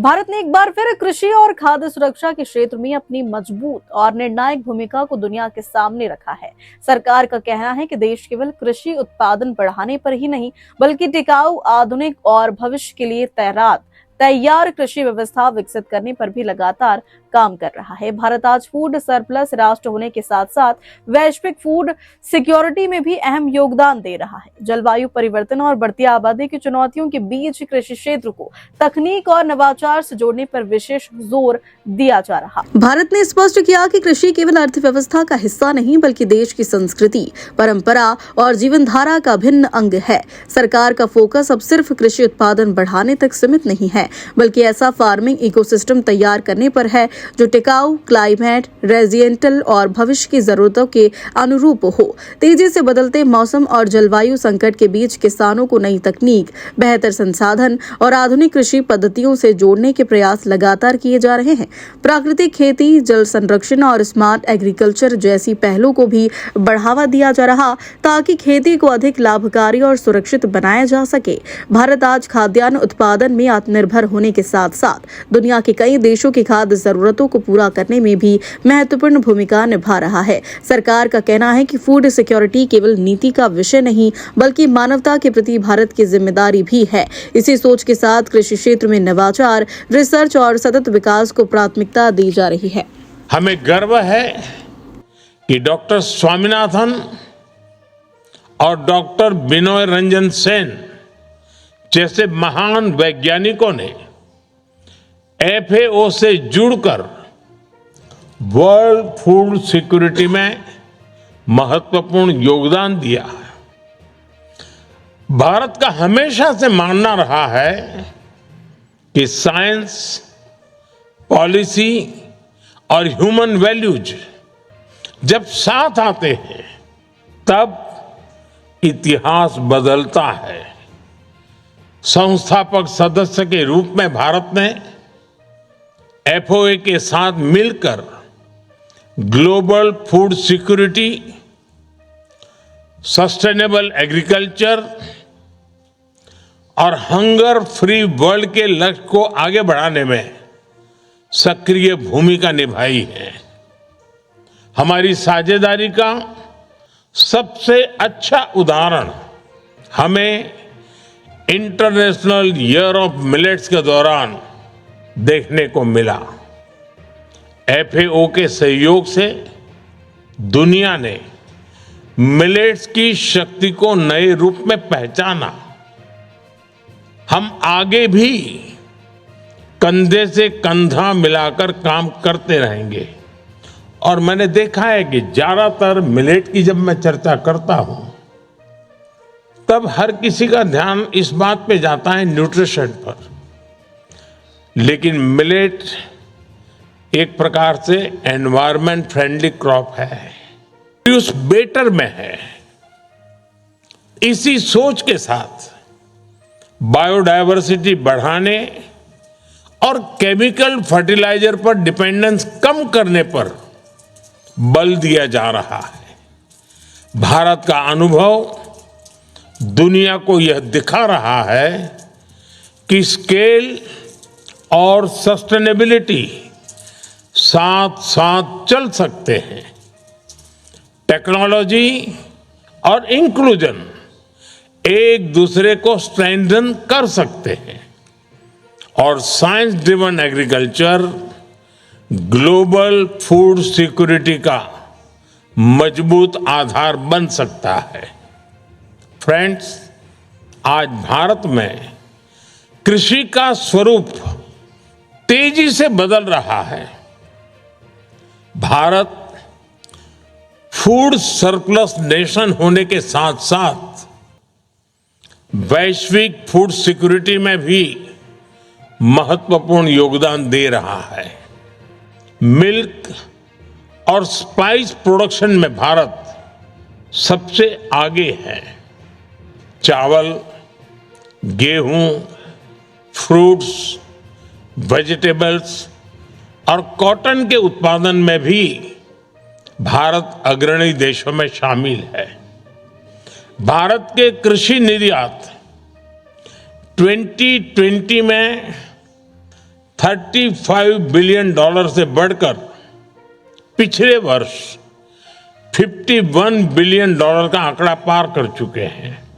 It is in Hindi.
भारत ने एक बार फिर कृषि और खाद्य सुरक्षा के क्षेत्र में अपनी मजबूत और निर्णायक भूमिका को दुनिया के सामने रखा है। सरकार का कहना है कि देश केवल कृषि उत्पादन बढ़ाने पर ही नहीं, बल्कि टिकाऊ, आधुनिक और भविष्य के लिए तैयार कृषि व्यवस्था विकसित करने पर भी लगातार काम कर रहा है। भारत आज फूड सरप्लस राष्ट्र होने के साथ साथ वैश्विक फूड सिक्योरिटी में भी अहम योगदान दे रहा है। जलवायु परिवर्तन और बढ़ती आबादी की चुनौतियों के बीच कृषि क्षेत्र को तकनीक और नवाचार से जोड़ने पर विशेष जोर दिया जा रहा। भारत ने स्पष्ट किया कि कृषि केवल अर्थव्यवस्था का हिस्सा नहीं, बल्कि देश की संस्कृति, परंपरा और जीवन धारा का भिन्न अंग है। सरकार का फोकस अब सिर्फ कृषि उत्पादन बढ़ाने तक सीमित नहीं है, बल्कि ऐसा फार्मिंग इकोसिस्टम तैयार करने पर है जो टिकाऊ, क्लाइमेट रेजिलिएंट और भविष्य की जरूरतों के अनुरूप हो। तेजी से बदलते मौसम और जलवायु संकट के बीच किसानों को नई तकनीक, बेहतर संसाधन और आधुनिक कृषि पद्धतियों से जोड़ने के प्रयास लगातार किए जा रहे हैं। प्राकृतिक खेती, जल संरक्षण और स्मार्ट एग्रीकल्चर जैसी पहलों को भी बढ़ावा दिया जा रहा, ताकि खेती को अधिक लाभकारी और सुरक्षित बनाया जा सके। भारत आज खाद्यान्न उत्पादन में आत्मनिर्भर होने के साथ साथ दुनिया के कई देशों की खाद्य जरूरतों को पूरा करने में भी महत्वपूर्ण भूमिका निभा रहा है। सरकार का कहना है कि फूड सिक्योरिटी केवल नीति का विषय नहीं, बल्कि मानवता के प्रति भारत की जिम्मेदारी भी है। इसी सोच के साथ कृषि क्षेत्र में नवाचार, रिसर्च और सतत विकास को प्राथमिकता दी जा रही है। हमें गर्व है कि डॉक्टर स्वामीनाथन और डॉक्टर बिनोय रंजन सेन जैसे महान वैज्ञानिकों ने FAO से जुड़कर वर्ल्ड फूड सिक्योरिटी में महत्वपूर्ण योगदान दिया है। भारत का हमेशा से मानना रहा है कि साइंस, पॉलिसी और ह्यूमन वैल्यूज जब साथ आते हैं तब इतिहास बदलता है। संस्थापक सदस्य के रूप में भारत ने FAO के साथ मिलकर global food security, sustainable agriculture और हंगर फ्री वर्ल्ड के लक्ष्य को आगे बढ़ाने में सक्रिय भूमिका निभाई है। हमारी साझेदारी का सबसे अच्छा उदाहरण हमें इंटरनेशनल ईयर ऑफ मिलेट्स के दौरान देखने को मिला। FAO के सहयोग से दुनिया ने मिलेट्स की शक्ति को नए रूप में पहचाना। हम आगे भी कंधे से कंधा मिलाकर काम करते रहेंगे। और मैंने देखा है कि ज्यादातर मिलेट की जब मैं चर्चा करता हूं तब हर किसी का ध्यान इस बात पे जाता है न्यूट्रिशन पर, लेकिन मिलेट एक प्रकार से एनवायरमेंट फ्रेंडली क्रॉप है, प्रोड्यूस बेटर में है। इसी सोच के साथ बायोडायवर्सिटी बढ़ाने और केमिकल फर्टिलाइजर पर डिपेंडेंस कम करने पर बल दिया जा रहा है। भारत का अनुभव दुनिया को यह दिखा रहा है कि स्केल और सस्टेनेबिलिटी साथ साथ चल सकते हैं। टेक्नोलॉजी और इंक्लूजन एक दूसरे को स्ट्रेंथन कर सकते हैं और science driven agriculture global food security का मजबूत आधार बन सकता है। फ्रेंड्स, आज भारत में कृषि का स्वरूप तेजी से बदल रहा है। भारत फूड सरप्लस नेशन होने के साथ साथ वैश्विक फूड सिक्योरिटी में भी महत्वपूर्ण योगदान दे रहा है। मिल्क और स्पाइस प्रोडक्शन में भारत सबसे आगे है। चावल, गेहूं, फ्रूट्स, वेजिटेबल्स और कॉटन के उत्पादन में भी भारत अग्रणी देशों में शामिल है। भारत के कृषि निर्यात 2020 में $35 बिलियन से बढ़कर पिछले वर्ष $51 बिलियन का आंकड़ा पार कर चुके हैं।